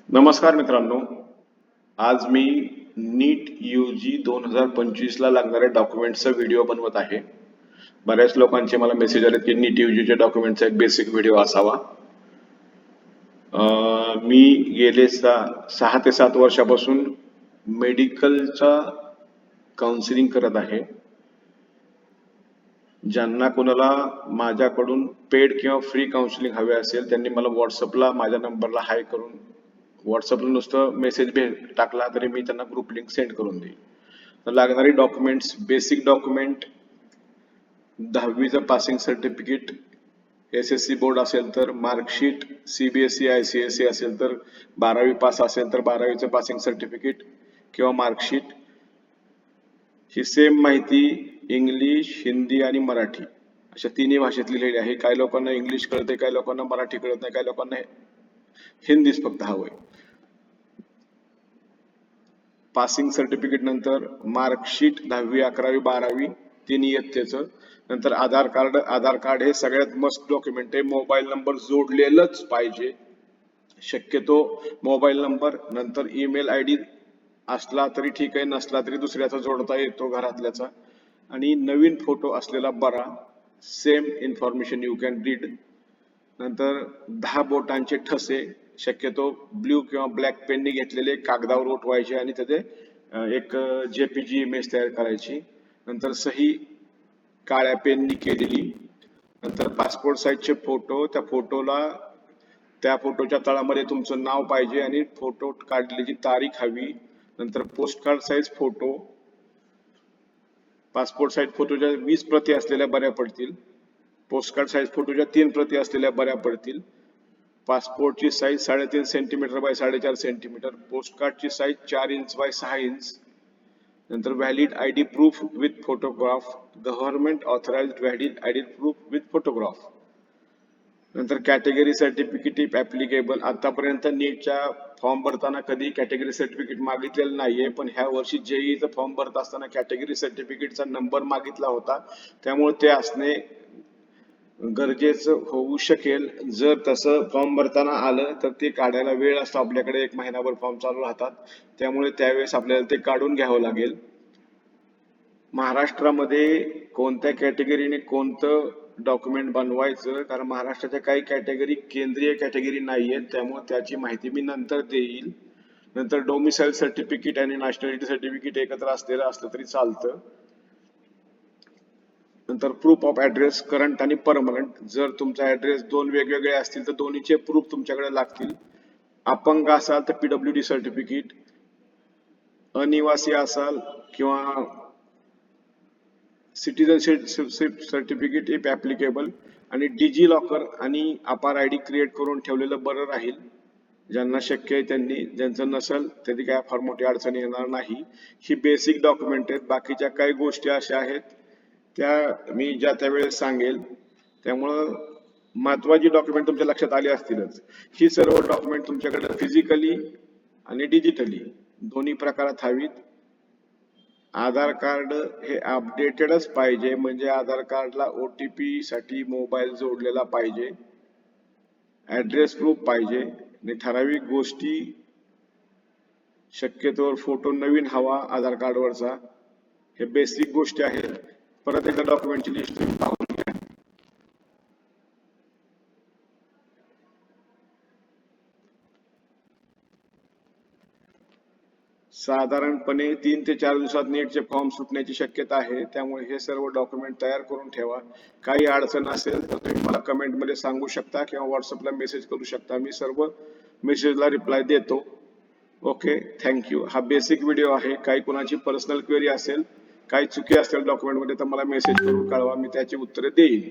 नमस्कार मित्रांनो, आज मी नीट यूजी 2025 ला लागणाऱ्या डॉक्युमेंटचा व्हिडिओ बनवत आहे. बऱ्याच लोकांचे मला मेसेज आले की नीट यूजीच्या डॉक्युमेंटचा एक बेसिक व्हिडिओ असावा. मी गेले 6 ते 7 वर्षापासून मेडिकलचा काउन्सिलिंग करत आहे. ज्यांना कोणाला माझ्याकडून पेड किंवा फ्री काउन्सिलिंग हवे असेल त्यांनी मला व्हॉट्सअपला माझ्या नंबरला हाय करून व्हॉट्सअपला नुसतं मेसेज टाकला तरी मी त्यांना ग्रुप लिंक सेंड करून देईल. तर लागणारी डॉक्युमेंट्स, बेसिक डॉक्युमेंट 10वीचं पासिंग सर्टिफिकेट, SSC बोर्ड असेल तर मार्कशीट, CBSE ICSE असेल तर 12वी पास असेल तर 12वीचं पासिंग सर्टिफिकेट किंवा मार्कशीट. ही सेम माहिती इंग्लिश, हिंदी आणि मराठी अशा तिन्ही भाषेत लिहिलेली आहे. काही लोकांना इंग्लिश कळते, काही लोकांना मराठी कळत नाही, काही लोकांना हिंदीच फक्त हवंय. पासिंग सर्टिफिकेट नंतर मार्कशीट 10वी, 11वी, 12वी तिन्ही इयत्तेचं. नंतर आधार कार्ड हे सगळ्यात मस्त डॉक्युमेंट आहे. मोबाईल नंबर जोडलेलंच पाहिजे. शक्यतो मोबाईल नंबर नंतर ईमेल ID असला तरी ठीक आहे, नसला तरी दुसऱ्याचा जोडता येतो घरातल्याचा. आणि नवीन फोटो असलेला बरा. Same information you can read. नंतर 10 बोटांचे ठसे, शक्यतो ब्ल्यू किंवा ब्लॅक पेनने घेतलेले कागदावर उठवायचे आणि त्याचे एक JPG इमेज तयार करायची. नंतर सही काळ्या पेननी केलेली. नंतर पासपोर्ट साईजचे फोटो, त्या फोटोच्या तळामध्ये तुमचं नाव पाहिजे आणि फोटो काढलेली तारीख हवी. नंतर postcard size photo, passport size फोटोच्या 20 प्रती असलेल्या बऱ्या पडतील. पोस्टकार्ड साईज फोटोच्या 3 प्रती असलेल्या बऱ्या पडतील. पासपोर्टची साईज 3.5 सेंटीमीटर बाय 4.5 सेंटीमीटर. पोस्टकार्डची साईज 4 इंच बाय 6 इंच. नंतर valid ID proof with photograph, government authorised valid ID proof with photograph. नंतर कॅटेगरी सर्टिफिकेट इफ ऍप्लिकेबल. आतापर्यंत नीटच्या फॉर्म भरताना कधी कॅटेगरी सर्टिफिकेट मागितलेलं नाहीये, पण ह्या वर्षी JEEचा फॉर्म भरत असताना कॅटेगरी सर्टिफिकेटचा नंबर मागितला होता, त्यामुळे ते असणे गरजेचं होऊ शकेल. जर तसं फॉर्म भरताना आलं तर ते काढायला वेळ असतो आपल्याकडे, 1 महिनाभर फॉर्म चालू राहतात, त्यामुळे त्यावेळेस आपल्याला ते काढून घ्यावं लागेल. महाराष्ट्रामध्ये कोणत्या कॅटेगरीने कोणतं डॉक्युमेंट बनवायचं, कारण महाराष्ट्राच्या काही कॅटेगरी केंद्रीय कॅटेगरी नाहीये, त्यामुळे त्याची माहिती मी नंतर देईल. नंतर डोमिसाईल सर्टिफिकेट आणि नॅशनॅलिटी सर्टिफिकेट एकत्र असलेलं असलं तरी चालतं. नंतर प्रूफ ऑफ ऍड्रेस, करंट आणि परमनंट. जर तुमचा ऍड्रेस 2 वेगवेगळे असतील तर दोन्हीचे प्रूफ तुमच्याकडे लागतील. अपंग असाल तर PWD सर्टिफिकेट, अनिवासी असाल किंवा सिटिझनशिप सर्टिफिकेट इफ ऍप्लिकेबल. आणि डिजी लॉकर आणि अपार ID क्रिएट करून ठेवलेलं बरं राहील. ज्यांना शक्य आहे त्यांनी, ज्यांचं नसेल त्यांनी काय फार मोठी अडचण येणार नाही. ही बेसिक डॉक्युमेंट आहेत. बाकीच्या काही गोष्टी अशा आहेत त्या मी ज्या त्यावेळेस सांगेल, त्यामुळं महत्वाची डॉक्युमेंट तुमच्या लक्षात आली असतीलच. ही सर्व डॉक्युमेंट तुमच्याकडे फिजिकली आणि डिजिटली दोन्ही प्रकारात हवीत. आधार कार्ड हे अपडेटेडच पाहिजे, म्हणजे आधार कार्डला OTP साठी मोबाईल जोडलेला पाहिजे. ऍड्रेस प्रूफ पाहिजे आणि ठराविक गोष्टी, शक्यतोवर फोटो नवीन हवा आधार कार्डवरचा. हे बेसिक गोष्टी आहेत. परत एकदा डॉक्युमेंटची लिस्ट पाहून घ्या. साधारणपणे 3 ते 4 दिवसात नीटचे फॉर्म सुटण्याची शक्यता आहे, त्यामुळे हे सर्व डॉक्युमेंट तयार करून ठेवा. काही अडचण असेल तर तुम्ही मला कमेंटमध्ये सांगू शकता किंवा व्हॉट्सअपला मेसेज करू शकता. मी सर्व मेसेजला रिप्लाय देतो. Okay, thank you. हा बेसिक व्हिडिओ आहे. काही कोणाची पर्सनल क्वेरी असेल, काही चुकी असतील डॉक्युमेंटमध्ये तर मला मेसेज करून कळवा, मी त्याची उत्तरे देईन.